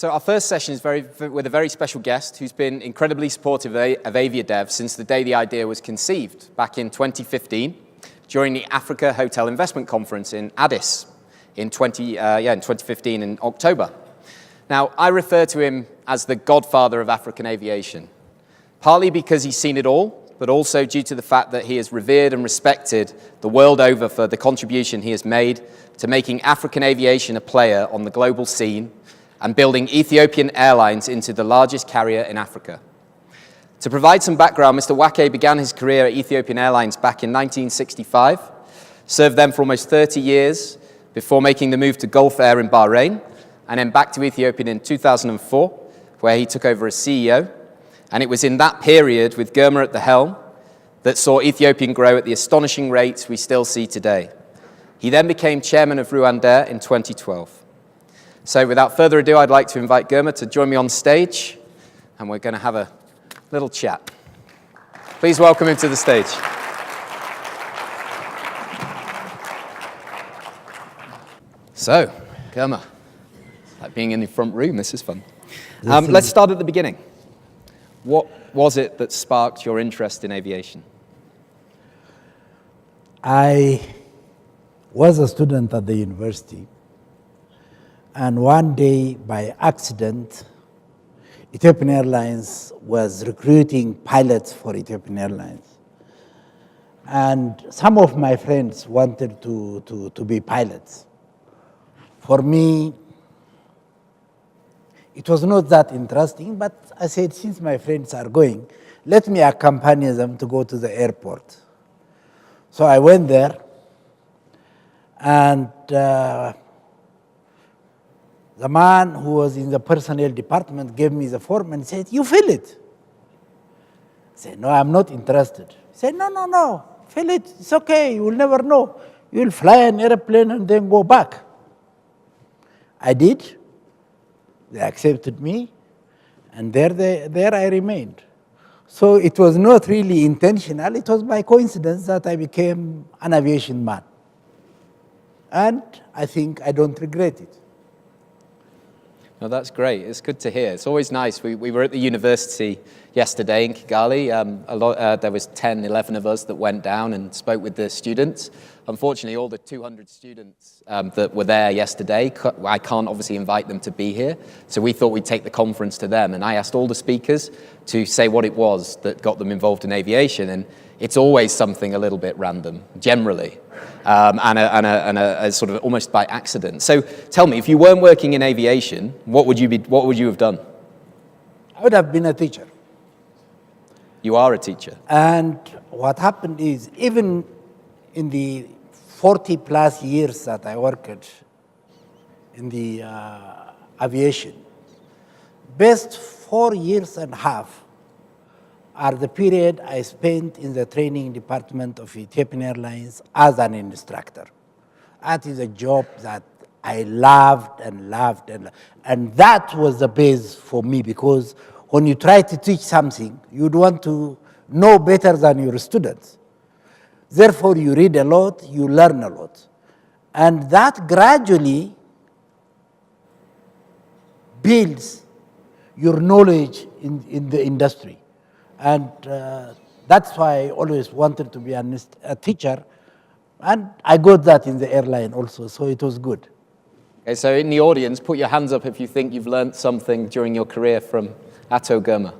So our first session is with a very special guest who's been incredibly supportive of AviaDev since the day the idea was conceived back in 2015 during the Africa Hotel Investment Conference in Addis in 2015 in October. Now, I refer to him as the godfather of African aviation, partly because he's seen it all, but also due to the fact that he is revered and respected the world over for the contribution he has made to making African aviation a player on the global scene and building Ethiopian Airlines into the largest carrier in Africa. To provide some background, Mr. Wake began his career at Ethiopian Airlines back in 1965, served them for almost 30 years before making the move to Gulf Air in Bahrain, and then back to Ethiopian in 2004, where he took over as CEO. And it was in that period, with Germa at the helm, that saw Ethiopian grow at the astonishing rates we still see today. He then became chairman of Rwanda in 2012. So without further ado, I'd like to invite Germa to join me on stage, and we're going to have a little chat. Please welcome him to the stage. So, Germa, like being in the front room, this is fun. Let's start at the beginning. What was it that sparked your interest in aviation? I was a student at the university, and one day, by accident, Ethiopian Airlines was recruiting pilots for Ethiopian Airlines. And some of my friends wanted to be pilots. For me, it was not that interesting, but I said, since my friends are going, let me accompany them to go to the airport. So I went there, and the man who was in the personnel department gave me the form and said, "You fill it." I said, "No, I'm not interested." He said, No, fill it, it's okay, you will never know. You will fly an airplane and then go back. I did. They accepted me, and there I remained. So it was not really intentional, it was by coincidence that I became an aviation man. And I think I don't regret it. No, that's great. It's good to hear. It's always nice. We were at the university yesterday in Kigali. There was 10, 11 of us that went down and spoke with the students. Unfortunately, all the 200 students that were there yesterday, I can't obviously invite them to be here. So we thought we'd take the conference to them. And I asked all the speakers to say what it was that got them involved in aviation. And it's always something a little bit random, generally, and a sort of almost by accident. So tell me, if you weren't working in aviation, what would you have done? I would have been a teacher. You are a teacher. And what happened is, even in the 40 plus years that I worked in the aviation, best 4 years and a half are the period I spent in the training department of Ethiopian Airlines as an instructor. That is a job that I loved and loved, and that was the base for me, because when you try to teach something, you'd want to know better than your students. Therefore, you read a lot, you learn a lot. And that gradually builds your knowledge in the industry. And that's why I always wanted to be a teacher. And I got that in the airline also, so it was good. Okay, so in the audience, put your hands up if you think you've learned something during your career from Ato Germa.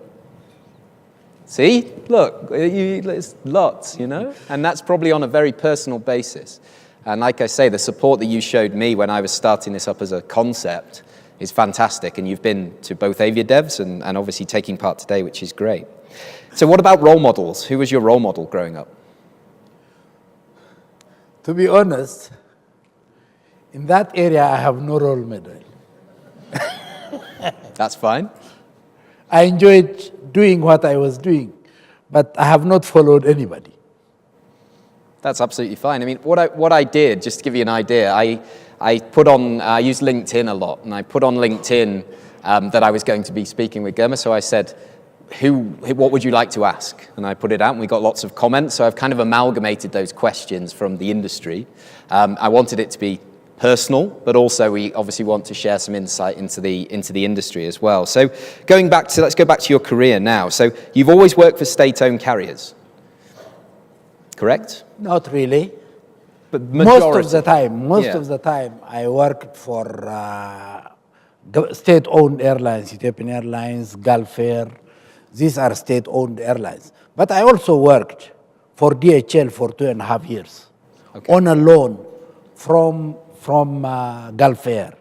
See? Look, it's lots, you know? And that's probably on a very personal basis. And like I say, the support that you showed me when I was starting this up as a concept is fantastic. And you've been to both AviaDevs and obviously taking part today, which is great. So what about role models? Who was your role model growing up? To be honest, in that area, I have no role model. That's fine. I enjoyed doing what I was doing, but I have not followed anybody. That's absolutely fine. I mean, what I did, just to give you an idea, I use LinkedIn a lot, and I put on LinkedIn that I was going to be speaking with Germa, so I said, what would you like to ask? And I put it out, and we got lots of comments, so I've kind of amalgamated those questions from the industry. I wanted it to be personal, but also we obviously want to share some insight into the industry as well. So let's go back to your career now. So you've always worked for state-owned carriers, correct? Not really. But majority. Most of the time, I worked for state-owned airlines, Ethiopian Airlines, Gulf Air. These are state-owned airlines. But I also worked for DHL for 2.5 years on a loan from Gulf Air.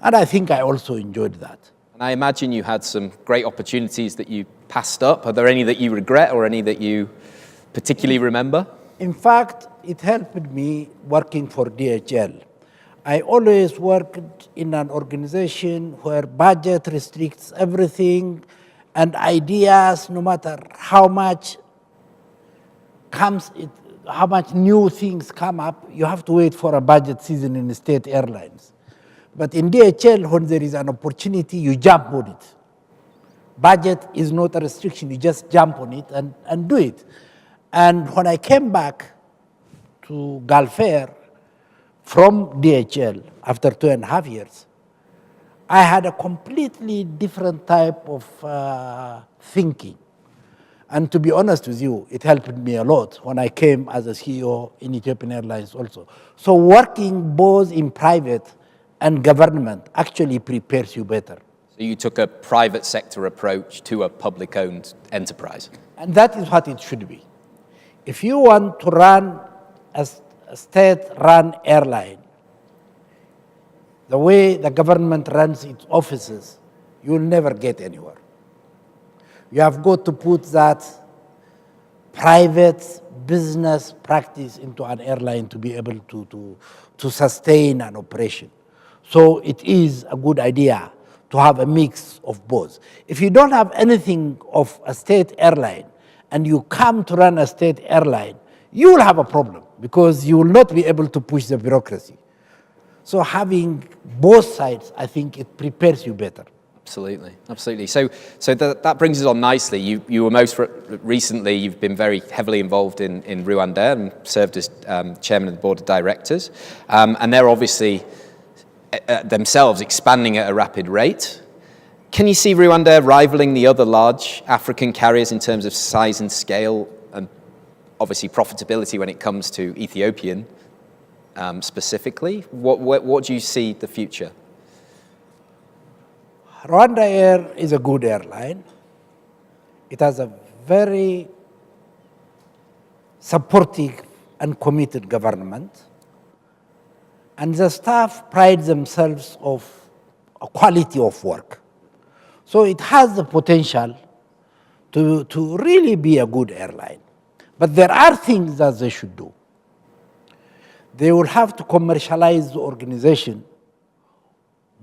And I think I also enjoyed that. And I imagine you had some great opportunities that you passed up. Are there any that you regret or any that you particularly remember? In fact, it helped me working for DHL. I always worked in an organization where budget restricts everything, and ideas, no matter how much new things come up, you have to wait for a budget season in the state airlines. But in DHL, when there is an opportunity, you jump on it. Budget is not a restriction, you just jump on it and do it. And when I came back to Gulf Air from DHL after 2.5 years, I had a completely different type of thinking. And to be honest with you, it helped me a lot when I came as a CEO in Ethiopian Airlines also. So working both in private and government actually prepares you better. So you took a private sector approach to a public-owned enterprise. And that is what it should be. If you want to run a state-run airline, the way the government runs its offices, you will never get anywhere. You have got to put that private business practice into an airline to be able to sustain an operation. So it is a good idea to have a mix of both. If you don't have anything of a state airline and you come to run a state airline, you will have a problem because you will not be able to push the bureaucracy. So having both sides, I think it prepares you better. Absolutely, absolutely. So that brings us on nicely. You were most recently, you've been very heavily involved in Rwanda and served as chairman of the board of directors. And they're obviously themselves expanding at a rapid rate. Can you see Rwanda rivaling the other large African carriers in terms of size and scale and obviously profitability when it comes to Ethiopian specifically? What do you see the future? Rwanda Air is a good airline. It has a very supportive and committed government. And the staff pride themselves of a quality of work. So it has the potential to really be a good airline. But there are things that they should do. They will have to commercialize the organization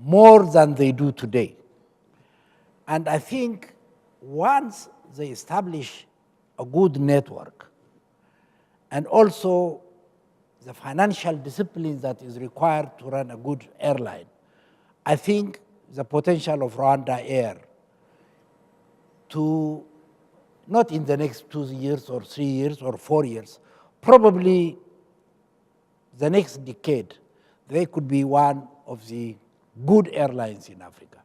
more than they do today. And I think once they establish a good network and also the financial discipline that is required to run a good airline, I think the potential of Rwanda Air to, not in the next 2 years or 3 years or 4 years, probably the next decade, they could be one of the good airlines in Africa.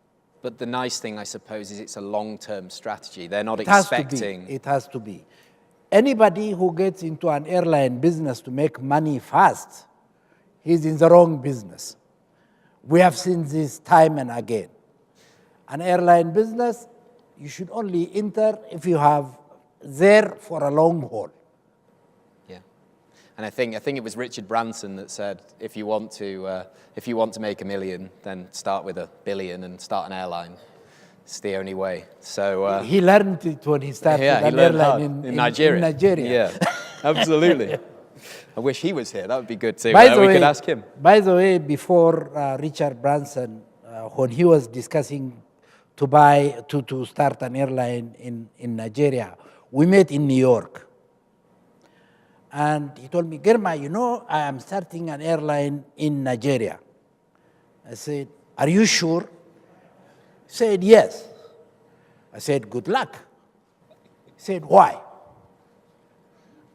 But the nice thing, I suppose, is it's a long-term strategy. They're not expecting... It has to be. Anybody who gets into an airline business to make money fast, he's in the wrong business. We have seen this time and again. An airline business, you should only enter if you have there for a long haul. Yeah, and I think it was Richard Branson that said, if you want to make $1 million, then start with $1 billion and start an airline. It's the only way. So he learned it when he started an airline in Nigeria. Yeah, absolutely. I wish he was here. That would be good too. We could ask him. By the way, before Richard Branson, when he was discussing to start an airline in Nigeria, we met in New York. And he told me, Germa, you know, I am starting an airline in Nigeria. I said, are you sure? He said, yes. I said, good luck. He said, why?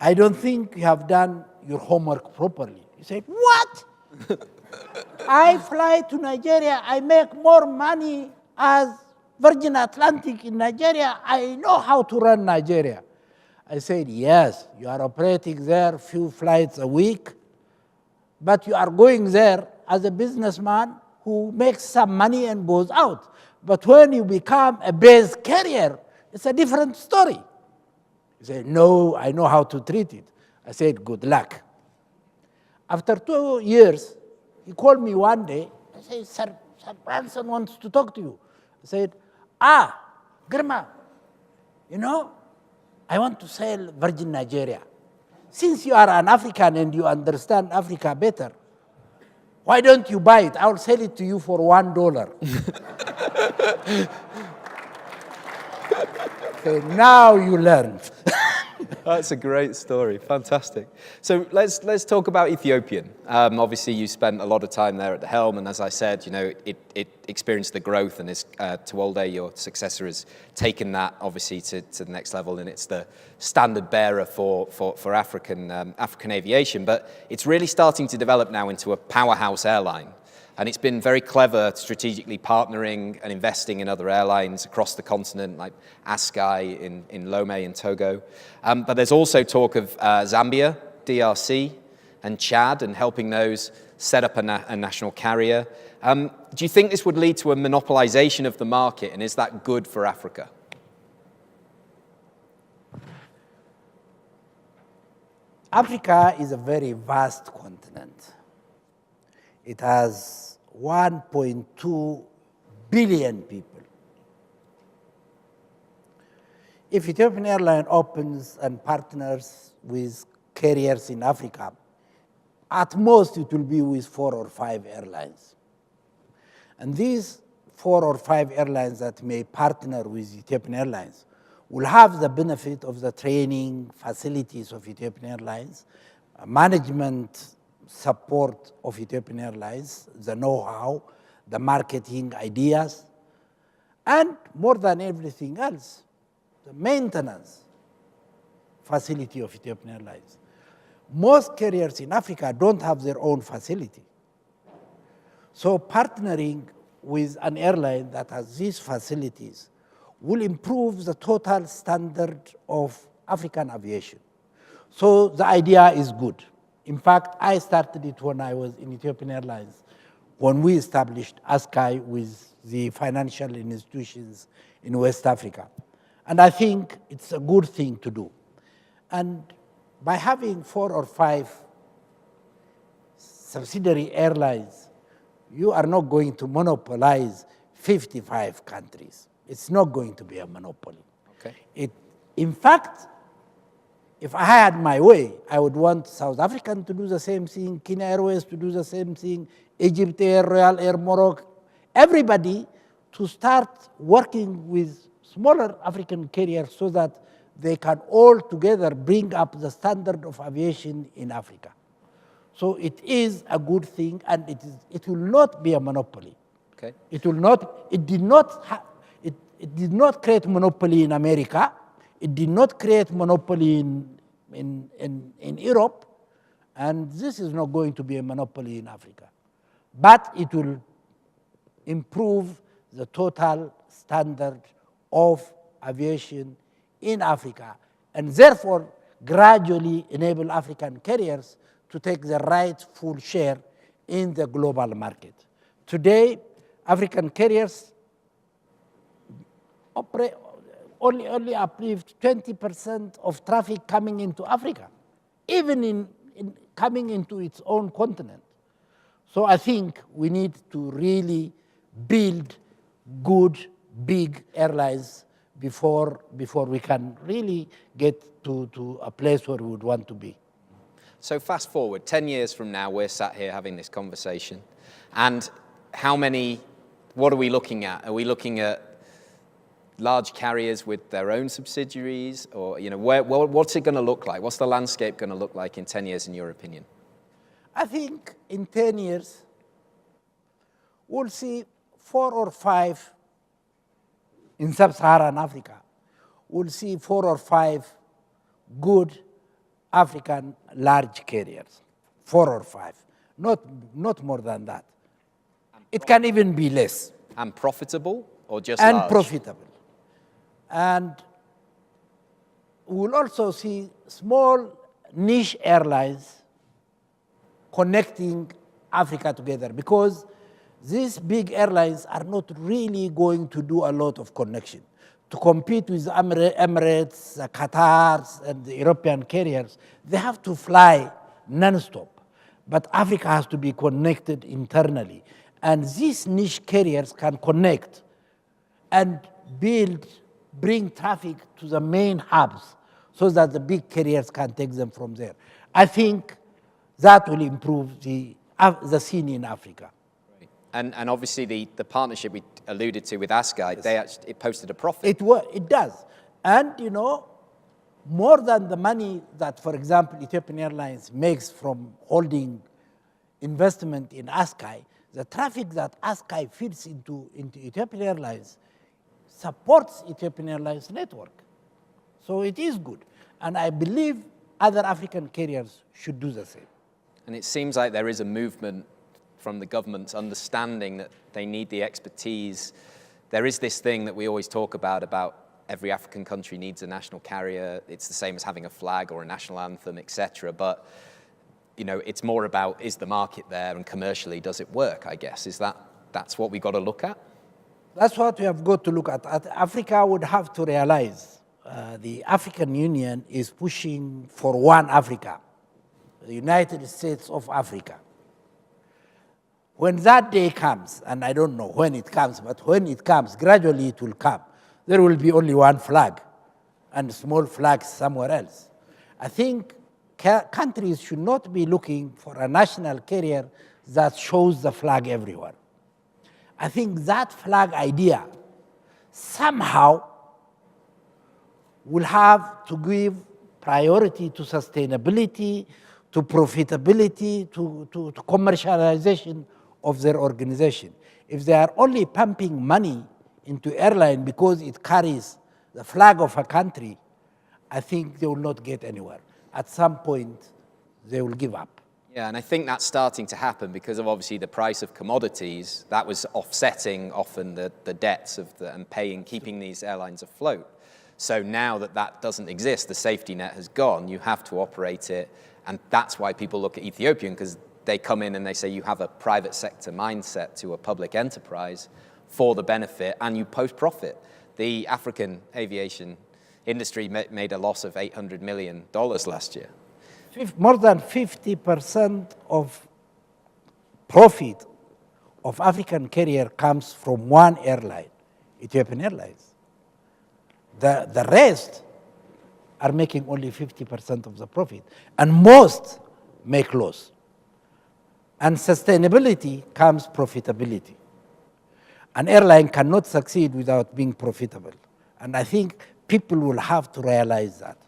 I don't think you have done your homework properly. He said, what? I fly to Nigeria, I make more money as Virgin Atlantic in Nigeria. I know how to run Nigeria. I said, yes, you are operating there few flights a week, but you are going there as a businessman who makes some money and goes out. But when you become a base carrier, it's a different story. He said, no, I know how to treat it. I said, good luck. After 2 years, he called me one day. I said, Sir Branson wants to talk to you. I said, Girma, you know, I want to sell Virgin Nigeria. Since you are an African and you understand Africa better, why don't you buy it? I will sell it to you for $1. Okay, now you learn. That's a great story. Fantastic. So let's talk about Ethiopian. Obviously, you spent a lot of time there at the helm, and as I said, you know, it experienced the growth, and Tewolde, your successor, has taken that obviously to the next level, and it's the standard bearer for African aviation. But it's really starting to develop now into a powerhouse airline. And it's been very clever strategically partnering and investing in other airlines across the continent, like Askai in Lomé in Togo. But there's also talk of Zambia, DRC, and Chad, and helping those set up a national carrier. Do you think this would lead to a monopolization of the market, and is that good for Africa? Africa is a very vast continent. It has 1.2 billion people. If Ethiopian Airlines opens and partners with carriers in Africa, at most it will be with 4 or 5 airlines. And these 4 or 5 airlines that may partner with Ethiopian Airlines will have the benefit of the training facilities of Ethiopian Airlines, management support of Ethiopian Airlines, the know-how, the marketing ideas, and more than everything else, the maintenance facility of Ethiopian Airlines. Most carriers in Africa don't have their own facility. So partnering with an airline that has these facilities will improve the total standard of African aviation. So the idea is good. In fact, I started it when I was in Ethiopian Airlines, when we established ASCAI with the financial institutions in West Africa. And I think it's a good thing to do. And by having 4 or 5 subsidiary airlines, you are not going to monopolize 55 countries. It's not going to be a monopoly. Okay. In fact, if I had my way, I would want South African to do the same thing, Kenya Airways to do the same thing, Egypt Air, Royal Air Morocco, everybody to start working with smaller African carriers so that they can all together bring up the standard of aviation in Africa. So it is a good thing, and it will not be a monopoly. Okay. It did not create monopoly in America. It did not create monopoly in Europe, and this is not going to be a monopoly in Africa. But it will improve the total standard of aviation in Africa, and therefore gradually enable African carriers to take the rightful share in the global market. Today, African carriers only uplift 20% of traffic coming into Africa, even in coming into its own continent. So I think we need to really build good, big airlines before we can really get to a place where we would want to be. So fast forward, 10 years from now, we're sat here having this conversation. And what are we looking at? Are we looking at large carriers with their own subsidiaries? Or, what's it going to look like? What's the landscape going to look like in 10 years, in your opinion? I think in 10 years, we'll see 4 or 5 in sub-Saharan Africa. We'll see 4 or 5 good African large carriers, 4 or 5, not more than that. It can even be less. And profitable or just and large? profitable. And we will also see small niche airlines connecting Africa together, because these big airlines are not really going to do a lot of connection. To compete with Emirates, Qatar, and the European carriers, they have to fly non-stop. But Africa has to be connected internally. And these niche carriers can connect and bring traffic to the main hubs so that the big carriers can take them from there. I think that will improve the scene in Africa. Right. And obviously the partnership we alluded to with ASKY, it posted a profit. It does. And, you know, more than the money that, for example, Ethiopian Airlines makes from holding investment in ASKY, the traffic that ASKY feeds into Ethiopian Airlines supports Ethiopian Airlines network. So it is good. And I believe other African carriers should do the same. And it seems like there is a movement from the government's understanding that they need the expertise. There is this thing that we always talk about every African country needs a national carrier. It's the same as having a flag or a national anthem, etc. But you know, it's more about, is the market there, and commercially, does it work, I guess? That's what we got to look at? That's what we have got to look at. Africa would have to realize the African Union is pushing for one Africa, the United States of Africa. When that day comes, and I don't know when it comes, but when it comes, gradually it will come, there will be only one flag and small flags somewhere else. I think countries should not be looking for a national carrier that shows the flag everywhere. I think that flag idea somehow will have to give priority to sustainability, to profitability, to commercialization of their organization. If they are only pumping money into airline because it carries the flag of a country, I think they will not get anywhere. At some point, they will give up. Yeah, and I think that's starting to happen because of obviously the price of commodities. That was offsetting often the debts of and keeping these airlines afloat. So now that doesn't exist, the safety net has gone, you have to operate it. And that's why people look at Ethiopian, because they come in and they say you have a private sector mindset to a public enterprise for the benefit, and you post profit. The African aviation industry made a loss of $800 million last year. More than 50% of profit of African carrier comes from one airline, Ethiopian Airlines. The rest are making only 50% of the profit, and most make loss. And sustainability comes profitability. An airline cannot succeed without being profitable. And I think people will have to realize that.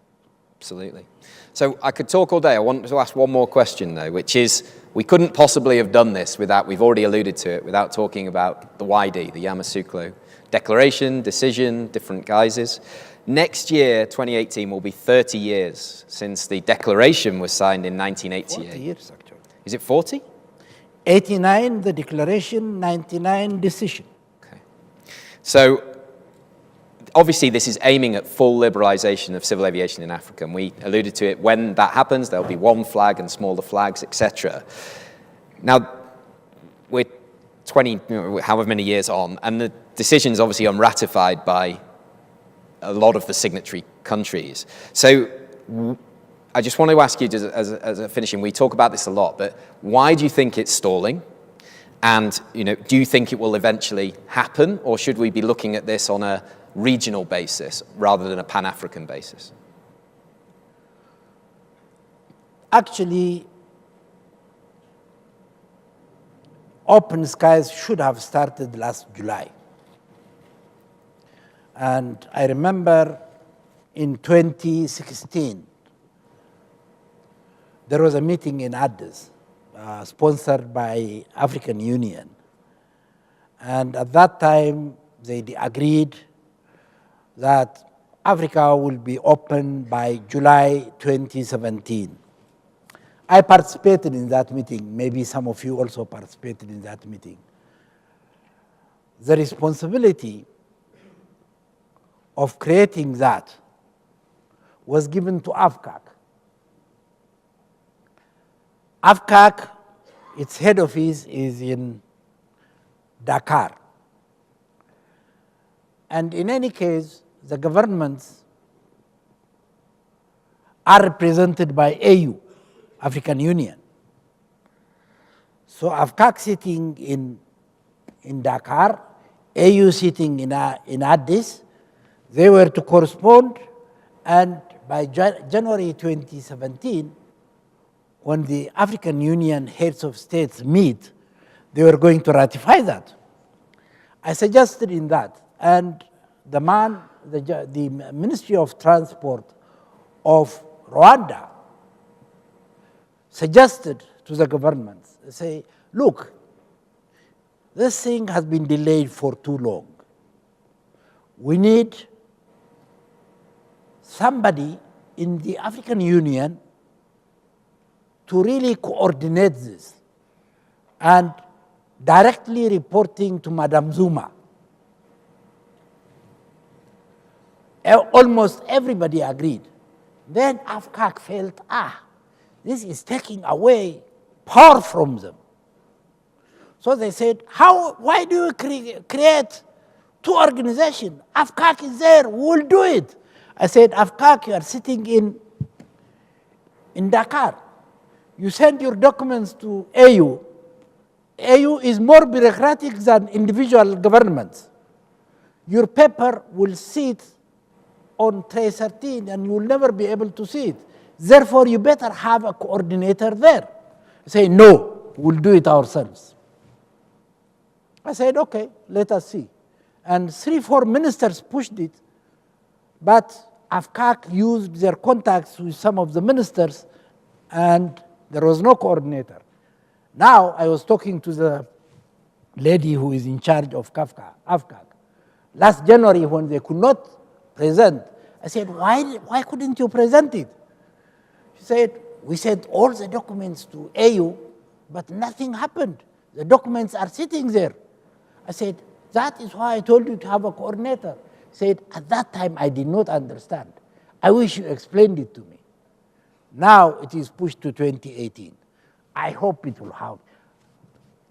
Absolutely. So I could talk all day. I want to ask one more question, though, which is, we couldn't possibly have done this without, we've already alluded to it, without talking about the YD, the Yamoussoukro Declaration, decision, different guises. Next year, 2018, will be 30 years since the declaration was signed in 1988. 40 years, actually. Is it 40? 89, the declaration, 99, decision. Okay. So, obviously, this is aiming at full liberalization of civil aviation in Africa, and we alluded to it. When that happens, there'll be one flag and smaller flags, etc. Now, we're 20, however many years on, and the decision is obviously unratified by a lot of the signatory countries. So, I just want to ask you, as a finishing, we talk about this a lot, but why do you think it's stalling? And do you think it will eventually happen, or should we be looking at this on a regional basis rather than a Pan-African basis? Actually, Open Skies should have started last July. And I remember in 2016, there was a meeting in Addis, sponsored by African Union. And at that time, they agreed that Africa will be open by July 2017. I participated in that meeting. Maybe some of you also participated in that meeting. the responsibility of creating that was given to AFCAC. AFCAC, its head office is in Dakar. And in any case, the governments are represented by AU, African Union. So AFCAC sitting in Dakar, AU sitting in Addis, they were to correspond, and by January 2017, when the African Union heads of states meet, they were going to ratify that. I suggested in that, and the Ministry of Transport of Rwanda suggested to the governments, say, look, this thing has been delayed for too long. We need somebody in the African Union to really coordinate this, and directly reporting to Madam Zuma. Almost everybody agreed. Then AFCAC felt, this is taking away power from them. So they said, why do you create two organizations? AFCAC is there, we'll do it. I said, AFCAC, you are sitting in Dakar. You send your documents to AU. AU is more bureaucratic than individual governments. Your paper will sit on tray 13 and you will never be able to see it. Therefore, you better have a coordinator there. Say, no, we'll do it ourselves. I said, okay, let us see. And 3-4 ministers pushed it, but AFCAC used their contacts with some of the ministers, and there was no coordinator. Now, I was talking to the lady who is in charge of AFCAC. Last January, when they could not present, I said, why couldn't you present it? She said, we sent all the documents to AU, but nothing happened. The documents are sitting there. I said, that is why I told you to have a coordinator. She said, at that time, I did not understand. I wish you explained it to me. Now it is pushed to 2018. I hope it will happen.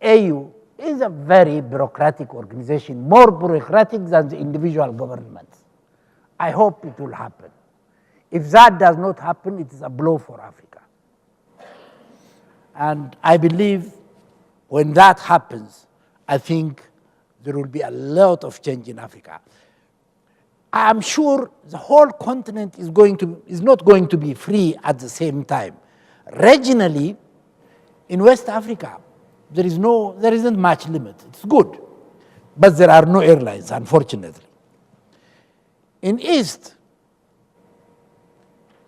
AU is a very bureaucratic organization, more bureaucratic than the individual governments. I hope it will happen. If that does not happen, it is a blow for Africa. And I believe when that happens, I think there will be a lot of change in Africa. I am sure the whole continent is not going to be free at the same time. Regionally, in West Africa, there isn't much limit. It's good, but there are no airlines, unfortunately. In East,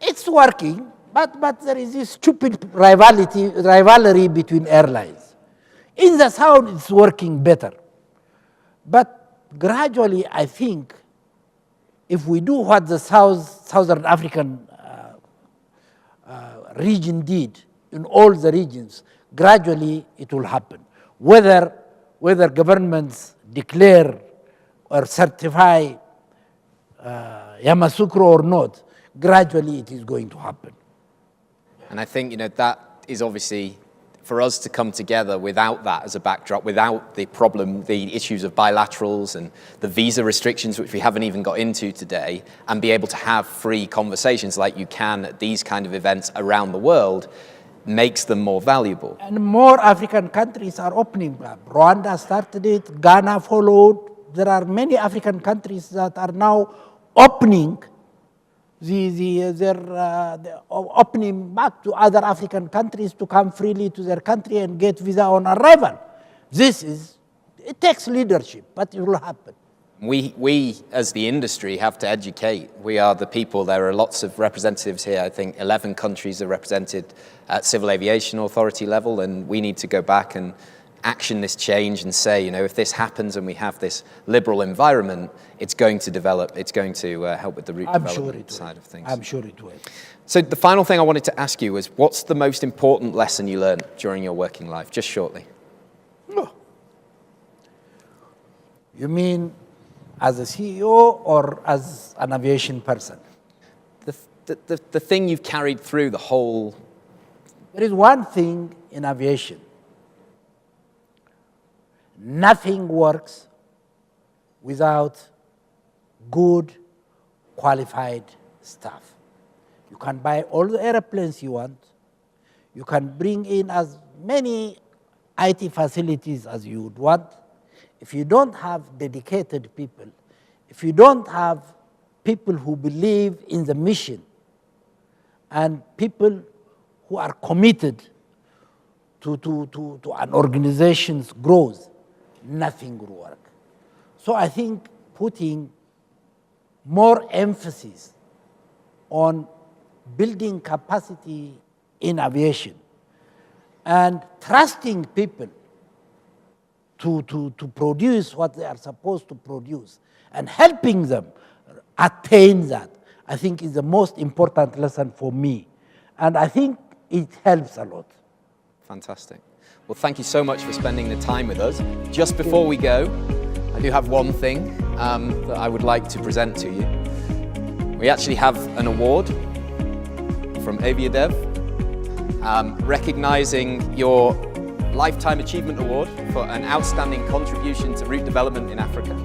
it's working, but there is this stupid rivalry between airlines. In the South, it's working better. But gradually, I think, if we do what the Southern African region did in all the regions, gradually it will happen. Whether governments declare or certify Yamoussoukro or not, gradually it is going to happen. And I think, that is obviously, for us to come together without that as a backdrop, without the issues of bilaterals and the visa restrictions, which we haven't even got into today, and be able to have free conversations like you can at these kind of events around the world, makes them more valuable. And more African countries are opening up. Rwanda started it, Ghana followed. There are many African countries that are now opening opening back to other African countries to come freely to their country and get visa on arrival. It takes leadership, but it will happen. We, as the industry, have to educate. We are the people. There are lots of representatives here. I think 11 countries are represented at Civil Aviation Authority level, and we need to go back and action this change and say, if this happens and we have this liberal environment, it's going to develop, it's going to help with the route development side of things. I'm sure it will. So the final thing I wanted to ask you is, what's the most important lesson you learned during your working life, just shortly? You mean as a CEO or as an aviation person? The thing you've carried through the whole... There is one thing in aviation. Nothing works without good, qualified staff. You can buy all the airplanes you want. You can bring in as many IT facilities as you would want. If you don't have dedicated people, if you don't have people who believe in the mission and people who are committed to an organization's growth, nothing will work. So I think putting more emphasis on building capacity in aviation and trusting people to produce what they are supposed to produce and helping them attain that, I think is the most important lesson for me. And I think it helps a lot. Fantastic. Well, thank you so much for spending the time with us. Just before we go, I do have one thing that I would like to present to you. We actually have an award from AviaDev recognizing your Lifetime Achievement Award for an outstanding contribution to route development in Africa.